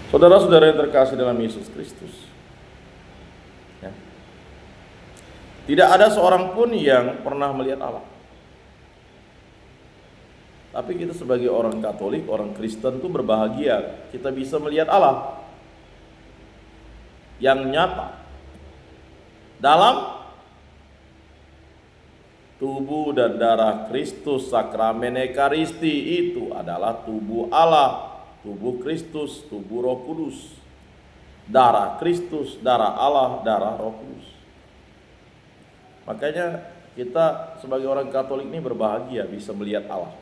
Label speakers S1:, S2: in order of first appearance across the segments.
S1: Saudara-saudara yang terkasih dalam Yesus Kristus, ya, tidak ada seorang pun yang pernah melihat Allah. Tapi kita sebagai orang Katolik, orang Kristen itu berbahagia, kita bisa melihat Allah yang nyata dalam tubuh dan darah Kristus. Sakramen Ekaristi itu adalah tubuh Allah, tubuh Kristus, tubuh Roh Kudus, darah Kristus, darah Allah, darah Roh Kudus. Makanya kita sebagai orang Katolik ini berbahagia bisa melihat Allah.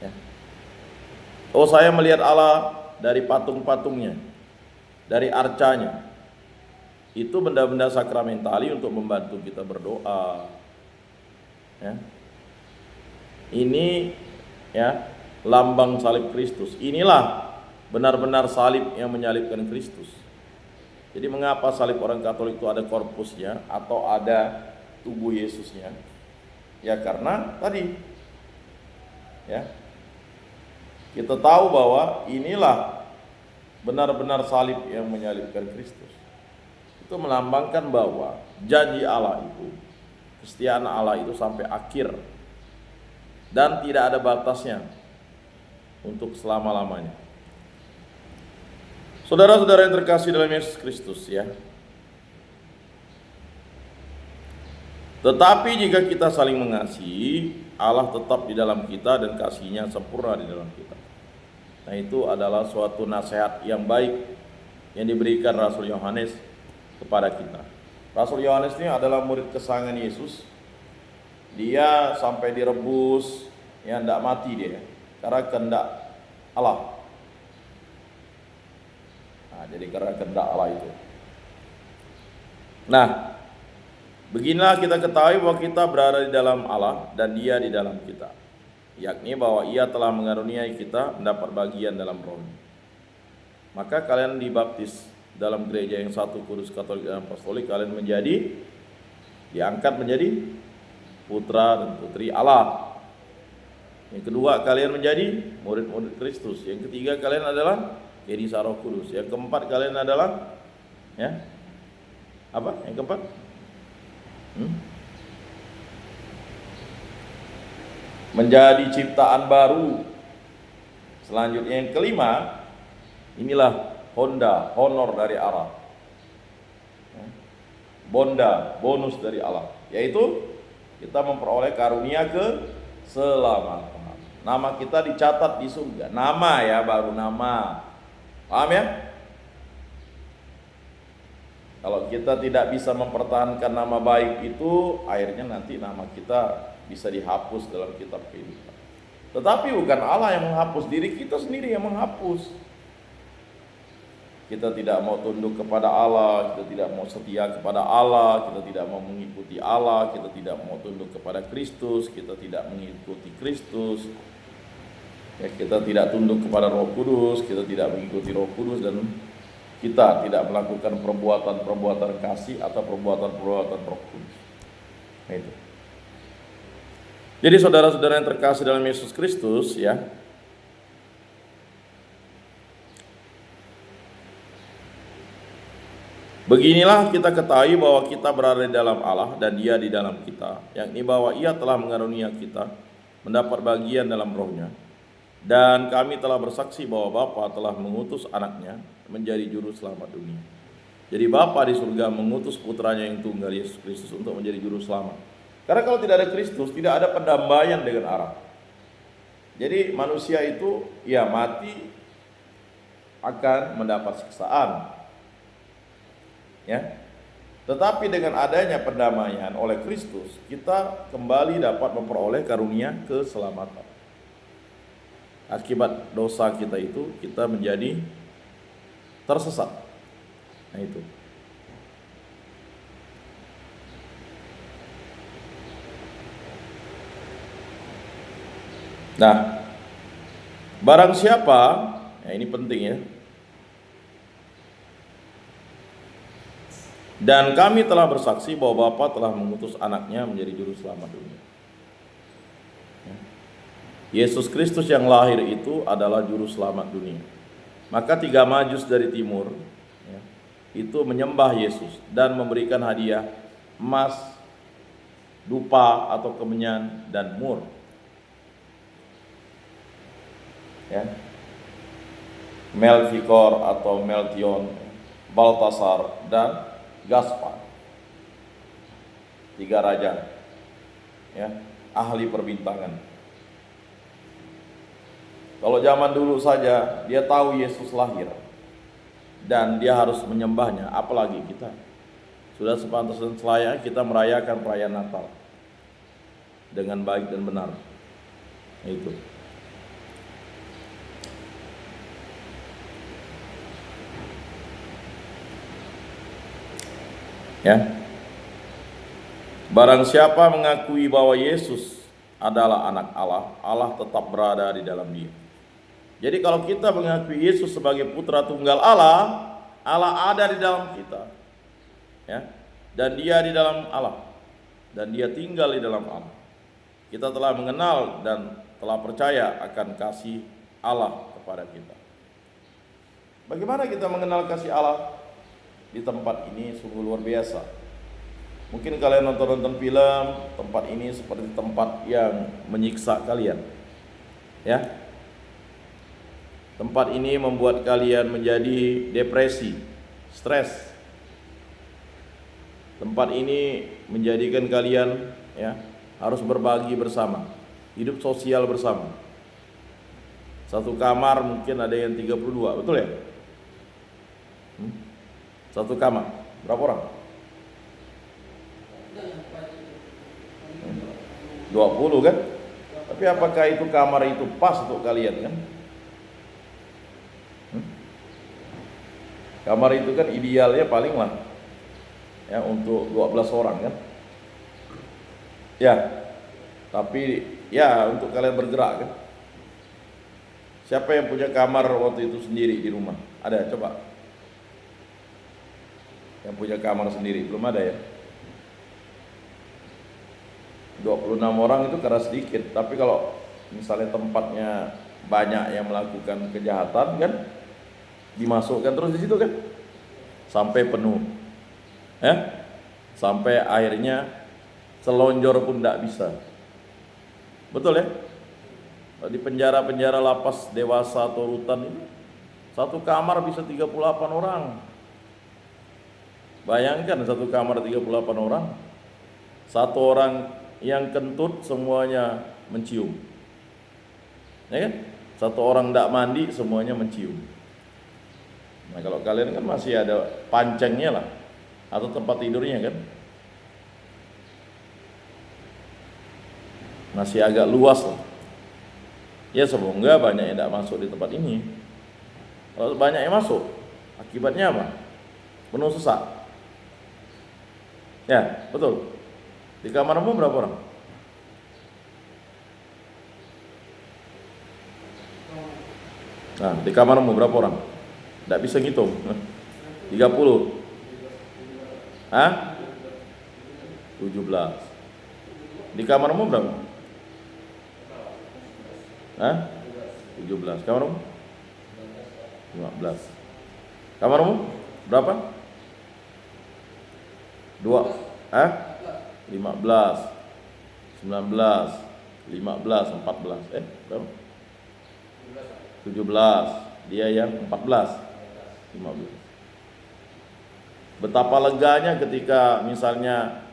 S1: Ya. Oh, saya melihat Allah dari patung-patungnya, dari arcanya. Itu benda-benda sakramentali untuk membantu kita berdoa. Ya. Ini ya lambang salib Kristus. Inilah benar-benar salib yang menyalibkan Kristus. Jadi mengapa salib orang Katolik itu ada korpusnya atau ada tubuh Yesusnya? Ya karena tadi ya kita tahu bahwa inilah benar-benar salib yang menyalibkan Kristus. Itu melambangkan bahwa janji Allah itu, kesetiaan Allah itu sampai akhir dan tidak ada batasnya untuk selama-lamanya. Saudara-saudara yang terkasih dalam Yesus Kristus ya. Tetapi jika kita saling mengasihi, Allah tetap di dalam kita dan kasih-Nya sempurna di dalam kita. Nah, itu adalah suatu nasihat yang baik yang diberikan Rasul Yohanes kepada kita. Rasul Yohanes ini adalah murid kesayangan Yesus. Dia sampai direbus, ya tidak mati dia, karena kehendak Allah. Nah, jadi karena kehendak Allah itu. Nah, beginilah kita ketahui bahwa kita berada di dalam Allah dan Dia di dalam kita, yakni bahwa Ia telah mengaruniai kita mendapat bagian dalam Roh-Nya. Maka kalian dibaptis dalam gereja yang satu, kudus, Katolik dan Apostolik, kalian menjadi diangkat menjadi putra dan putri Allah. Yang kedua, kalian menjadi murid-murid Kristus. Yang ketiga, kalian adalah Kedisa Roh Kudus. Yang keempat, kalian adalah ya apa? Yang keempat? Menjadi ciptaan baru. Selanjutnya yang kelima, inilah honor dari Allah. Bonus dari Allah, yaitu kita memperoleh karunia keselamatan. Nama kita dicatat di surga. Nama ya, baru nama. Paham ya? Kalau kita tidak bisa mempertahankan nama baik itu, akhirnya nanti nama kita bisa dihapus dalam kitab kehidupan. Tetapi bukan Allah yang menghapus, diri kita sendiri yang menghapus. Kita tidak mau tunduk kepada Allah, kita tidak mau setia kepada Allah, kita tidak mau mengikuti Allah, kita tidak mau tunduk kepada Kristus, kita tidak mengikuti Kristus. Ya, kita tidak tunduk kepada Roh Kudus, kita tidak mengikuti Roh Kudus, dan kita tidak melakukan perbuatan-perbuatan kasih atau perbuatan-perbuatan Roh Kudus. Nah, itu. Jadi saudara-saudara yang terkasih dalam Yesus Kristus ya, beginilah kita ketahui bahwa kita berada di dalam Allah dan Dia di dalam kita, yakni bahwa Ia telah mengarunia kita mendapat bagian dalam Roh-Nya. Dan kami telah bersaksi bahwa Bapa telah mengutus anaknya menjadi juru selamat dunia. Jadi Bapa di surga mengutus putranya yang tunggal Yesus Kristus untuk menjadi juru selamat. Karena kalau tidak ada Kristus, tidak ada pendamaian dengan Allah. Jadi manusia itu ya mati akan mendapat siksaan. Ya. Tetapi dengan adanya pendamaian oleh Kristus, kita kembali dapat memperoleh karunia keselamatan. Akibat dosa kita itu, kita menjadi tersesat. Nah, itu. Nah, barang siapa, ya ini penting ya. Dan kami telah bersaksi bahwa Bapa telah mengutus anaknya menjadi juru selamat dunia. Yesus Kristus yang lahir itu adalah juru selamat dunia. Maka 3 Majus dari timur ya, itu menyembah Yesus dan memberikan hadiah emas, dupa atau kemenyan, dan mur. Ya. Melchior atau Meltion, Baltasar, dan Gaspar. 3 raja, ya, ahli perbintangan. Kalau zaman dulu saja dia tahu Yesus lahir dan dia harus menyembahnya, apalagi kita. Sudah sepantas dan selayaknya kita merayakan perayaan Natal dengan baik dan benar. Itu. Ya. Barang siapa mengakui bahwa Yesus adalah anak Allah, Allah tetap berada di dalam dia. Jadi kalau kita mengakui Yesus sebagai putra tunggal Allah, Allah ada di dalam kita. Ya. Dan dia di dalam Allah. Dan dia tinggal di dalam Allah. Kita telah mengenal dan telah percaya akan kasih Allah kepada kita. Bagaimana kita mengenal kasih Allah? Di tempat ini sungguh luar biasa. Mungkin kalian nonton film, tempat ini seperti tempat yang menyiksa kalian. Ya. Tempat ini membuat kalian menjadi depresi, stres. Tempat ini menjadikan kalian ya harus berbagi bersama, hidup sosial bersama. Satu kamar mungkin ada yang 32, betul ya? Satu kamar, berapa orang? 20 kan? Tapi apakah itu kamar itu pas untuk kalian kan? Kamar itu kan idealnya paling lah ya untuk 12 orang kan? Ya. Tapi ya untuk kalian bergerak kan? Siapa yang punya kamar waktu itu sendiri di rumah? Ada, coba. Yang punya kamar sendiri, belum ada ya? 26 orang itu karena sedikit, tapi kalau misalnya tempatnya banyak yang melakukan kejahatan kan, dimasukkan terus di situ kan, sampai penuh, ya, sampai akhirnya selonjor pun tidak bisa, betul ya? Di penjara-penjara lapas dewasa atau rutan ini, satu kamar bisa 38 orang. Bayangkan satu kamar 38 orang, satu orang yang kentut semuanya mencium, ya kan? Satu orang tidak mandi semuanya mencium. Nah kalau kalian kan masih ada pancengnya lah, atau tempat tidurnya kan, masih agak luas lah. Ya semoga banyak yang tidak masuk di tempat ini. Kalau banyak yang masuk, akibatnya apa? Penuh sesak. Ya, betul. Di kamarmu berapa orang? Nah, di kamarmu berapa orang? Tidak bisa ngitung. 30. Hah? 17. Di kamarmu berapa? Hah? 17. Kamarmu? 15. Kamarmu berapa? 2. Hah? 15. 19. 15. 14. Berapa? 17. Dia yang 14. 15. Betapa leganya ketika misalnya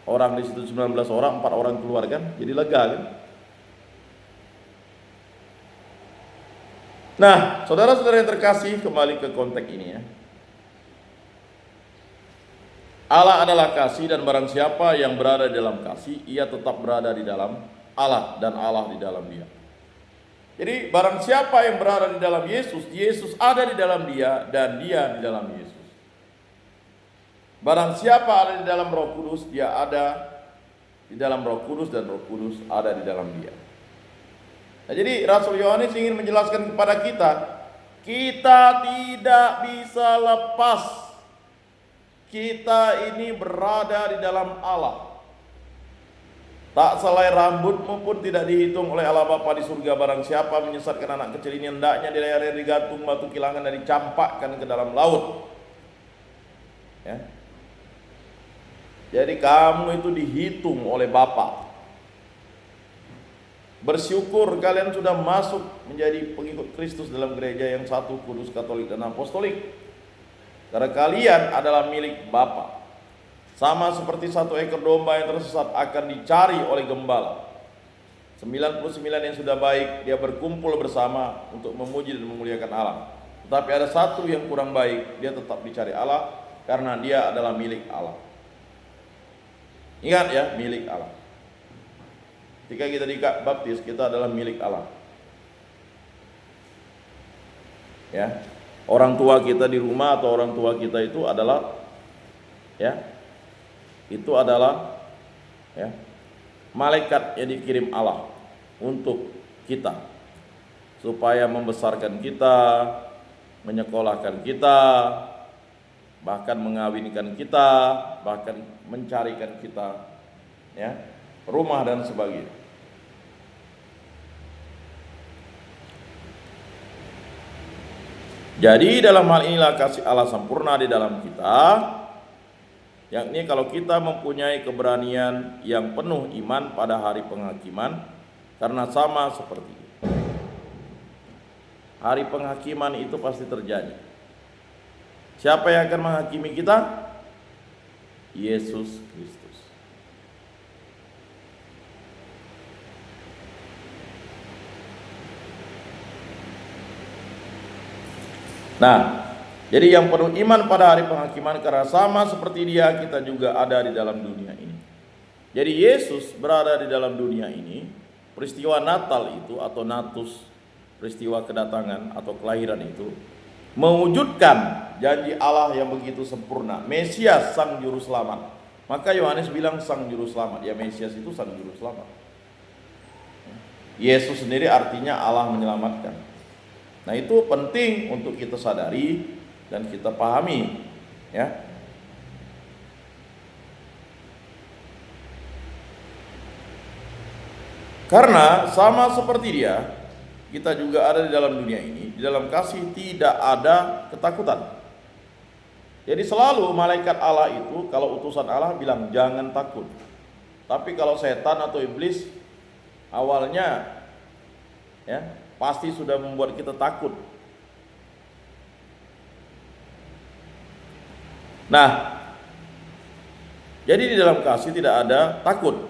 S1: orang di situ 19 orang, 4 orang keluar kan? Jadi lega kan? Nah, saudara-saudara yang terkasih, kembali ke konteks ini ya. Allah adalah kasih, dan barang siapa yang berada di dalam kasih, ia tetap berada di dalam Allah dan Allah di dalam dia. Jadi barang siapa yang berada di dalam Yesus, Yesus ada di dalam dia dan dia di dalam Yesus. Barang siapa ada di dalam Roh Kudus, dia ada di dalam Roh Kudus dan Roh Kudus ada di dalam dia. Nah, jadi Rasul Yohanes ingin menjelaskan kepada kita, kita tidak bisa lepas. Kita ini berada di dalam Allah. Tak selai rambutmu pun tidak dihitung oleh Allah Bapa di surga. Barang siapa menyesatkan anak kecil ini, hendaknya dilempari digantung batu kilangan dan dicampakkan ke dalam laut. Ya. Jadi kamu itu dihitung oleh Bapa. Bersyukur kalian sudah masuk menjadi pengikut Kristus dalam gereja yang satu, kudus, katolik, dan apostolik. Karena kalian adalah milik Bapa. Sama seperti satu ekor domba yang tersesat akan dicari oleh gembala. 99 yang sudah baik, dia berkumpul bersama untuk memuji dan memuliakan Allah. Tetapi ada satu yang kurang baik, dia tetap dicari Allah karena dia adalah milik Allah. Ingat ya, milik Allah. Ketika kita dibaptis, kita adalah milik Allah. Ya, orang tua kita di rumah atau orang tua kita itu adalah malaikat yang dikirim Allah untuk kita, supaya membesarkan kita, menyekolahkan kita, bahkan mengawinkan kita, bahkan mencarikan kita rumah dan sebagainya. Jadi dalam hal inilah kasih Allah sempurna di dalam kita, yakni kalau kita mempunyai keberanian yang penuh iman pada hari penghakiman, karena sama seperti itu. Hari penghakiman itu pasti terjadi. Siapa yang akan menghakimi kita? Yesus Kristus. Nah, jadi yang penuh iman pada hari penghakiman, karena sama seperti Dia, kita juga ada di dalam dunia ini. Jadi Yesus berada di dalam dunia ini. Peristiwa Natal itu atau Natus, peristiwa kedatangan atau kelahiran itu, mewujudkan janji Allah yang begitu sempurna. Mesias, sang juru selamat. Maka Yohanes bilang sang juru selamat. Ya, Mesias itu sang juru selamat. Yesus sendiri artinya Allah menyelamatkan. Nah, itu penting untuk kita sadari dan kita pahami, ya. Karena sama seperti Dia, kita juga ada di dalam dunia ini. Di dalam kasih tidak ada ketakutan. Jadi selalu malaikat Allah itu, kalau utusan Allah bilang jangan takut. Tapi kalau setan atau iblis awalnya pasti sudah membuat kita takut. Nah, jadi di dalam kasih tidak ada takut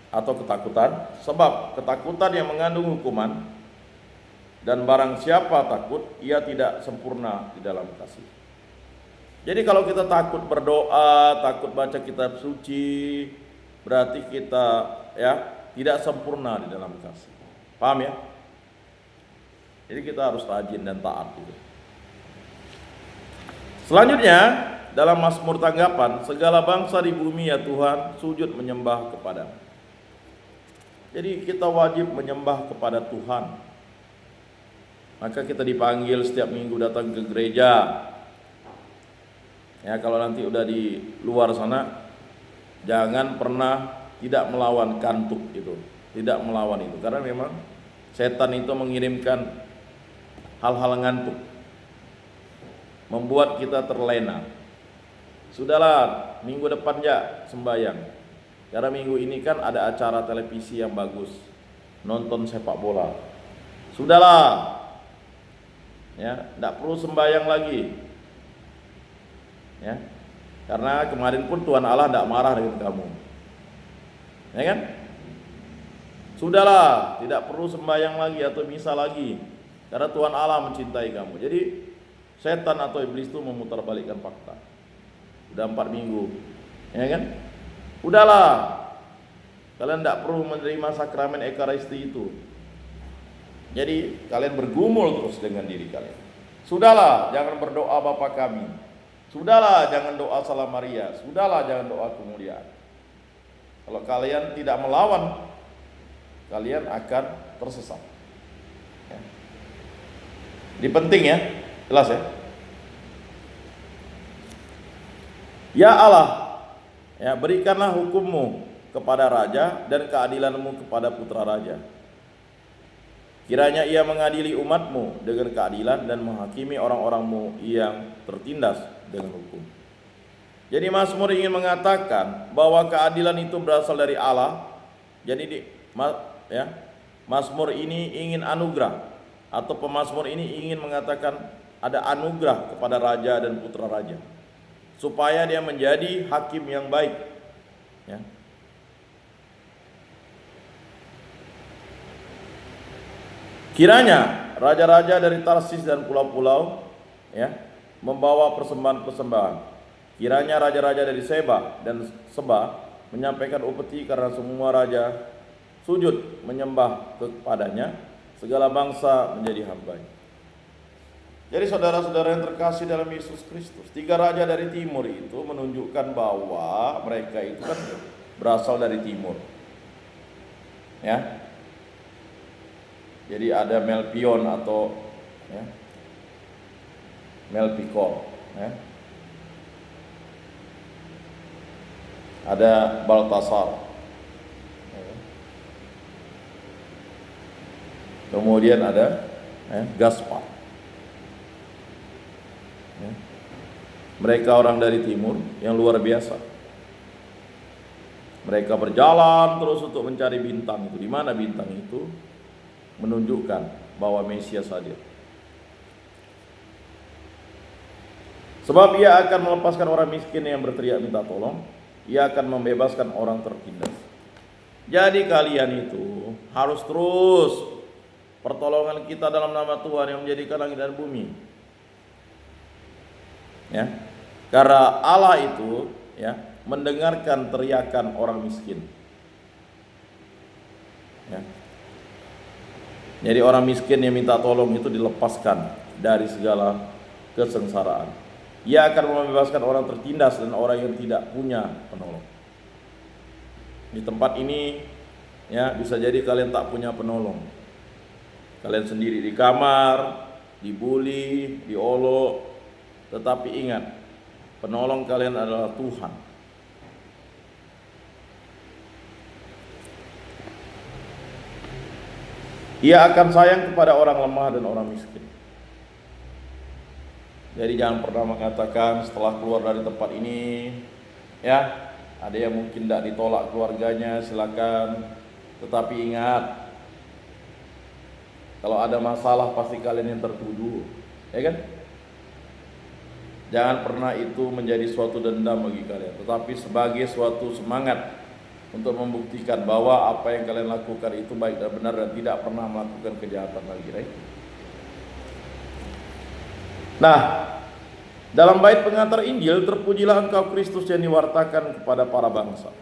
S1: atau ketakutan, sebab ketakutan yang mengandung hukuman, dan barang siapa takut, ia tidak sempurna di dalam kasih. Jadi kalau kita takut berdoa, takut baca kitab suci, berarti kita tidak sempurna di dalam kasih. Paham ya? Jadi kita harus rajin dan taat gitu. Selanjutnya dalam Mazmur tanggapan, segala bangsa di bumi ya Tuhan sujud menyembah kepadamu. Jadi kita wajib menyembah kepada Tuhan. Maka kita dipanggil setiap minggu datang ke gereja. Ya, kalau nanti udah di luar sana, jangan pernah tidak melawan kantuk itu, tidak melawan itu, karena memang setan itu mengirimkan hal-hal ngantuk, membuat kita terlena. Sudahlah, minggu depan ya sembahyang, karena minggu ini kan ada acara televisi yang bagus, nonton sepak bola. Sudahlah, ya, tidak perlu sembahyang lagi, ya, karena kemarin pun Tuhan Allah tidak marah dengan kamu, ya kan? Sudahlah, tidak perlu sembahyang lagi atau misa lagi, karena Tuhan Allah mencintai kamu. Jadi setan atau iblis itu memutarbalikkan fakta. Udah 4 minggu, ya kan? Udahlah, kalian tidak perlu menerima sakramen Ekaristi itu. Jadi kalian bergumul terus dengan diri kalian. Sudahlah, jangan berdoa Bapa kami. Sudahlah, jangan doa Salam Maria. Sudahlah, jangan doa kemuliaan. Kalau kalian tidak melawan, kalian akan tersesat. Ini penting ya, jelas ya. Ya Allah, ya berikanlah hukum-Mu kepada raja dan keadilan-Mu kepada putra raja. Kiranya ia mengadili umat-Mu dengan keadilan dan menghakimi orang-orang-Mu yang tertindas dengan hukum. Jadi Mazmur ingin mengatakan bahwa keadilan itu berasal dari Allah. Jadi Mazmur ini ingin anugerah, atau pemazmur ini ingin mengatakan ada anugerah kepada raja dan putra raja, supaya dia menjadi hakim yang baik. Ya. Kiranya raja-raja dari Tarsis dan pulau-pulau membawa persembahan-persembahan. Kiranya raja-raja dari Seba dan Seba menyampaikan upeti, karena semua raja sujud menyembah kepadanya, segala bangsa menjadi hambanya. Jadi saudara-saudara yang terkasih dalam Yesus Kristus, 3 raja dari timur itu menunjukkan bahwa mereka itu kan berasal dari timur. Ya. Jadi ada Melpion atau Melpikol, ada Baltasar, kemudian ada Gaspar. Mereka orang dari timur yang luar biasa. Mereka berjalan terus untuk mencari bintang itu. Di mana bintang itu? Menunjukkan bahwa Mesias hadir. Sebab ia akan melepaskan orang miskin yang berteriak minta tolong, ia akan membebaskan orang tertindas. Jadi kalian itu harus terus pertolongan kita dalam nama Tuhan yang menjadikan langit dan bumi. Ya. Karena Allah itu mendengarkan teriakan orang miskin. Ya. Jadi orang miskin yang minta tolong itu dilepaskan dari segala kesengsaraan. Ia akan membebaskan orang tertindas dan orang yang tidak punya penolong. Di tempat ini bisa jadi kalian tak punya penolong. Kalian sendiri di kamar, dibully, diolok. Tetapi ingat, penolong kalian adalah Tuhan. Ia akan sayang kepada orang lemah dan orang miskin. Jadi jangan pernah mengatakan setelah keluar dari tempat ini, ada yang mungkin tidak ditolak keluarganya, silakan. Tetapi ingat, kalau ada masalah pasti kalian yang tertuduh, ya kan? Jangan pernah itu menjadi suatu dendam bagi kalian, tetapi sebagai suatu semangat untuk membuktikan bahwa apa yang kalian lakukan itu baik dan benar dan tidak pernah melakukan kejahatan lagi, right? Nah, dalam bait pengantar Injil, terpujilah engkau Kristus yang diwartakan kepada para bangsa.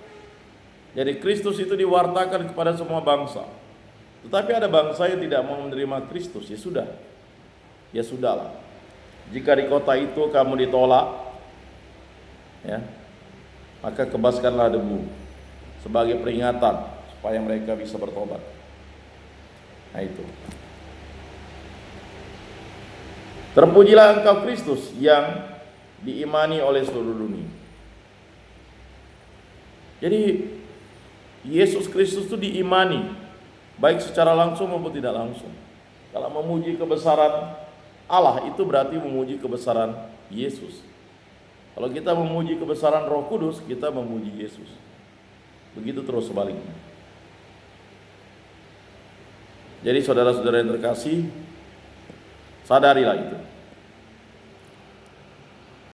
S1: Jadi Kristus itu diwartakan kepada semua bangsa. Tetapi ada bangsa yang tidak mau menerima Kristus, ya sudah. Ya sudahlah. Jika di kota itu kamu ditolak, maka kebaskanlah debu sebagai peringatan supaya mereka bisa bertobat. Nah itu. Terpujilah engkau Kristus yang diimani oleh seluruh dunia. Jadi Yesus Kristus itu diimani baik secara langsung maupun tidak langsung. Kalau memuji kebesaran Allah itu berarti memuji kebesaran Yesus. Kalau kita memuji kebesaran Roh Kudus, kita memuji Yesus. Begitu terus sebaliknya. Jadi saudara-saudara yang terkasih, sadarilah itu.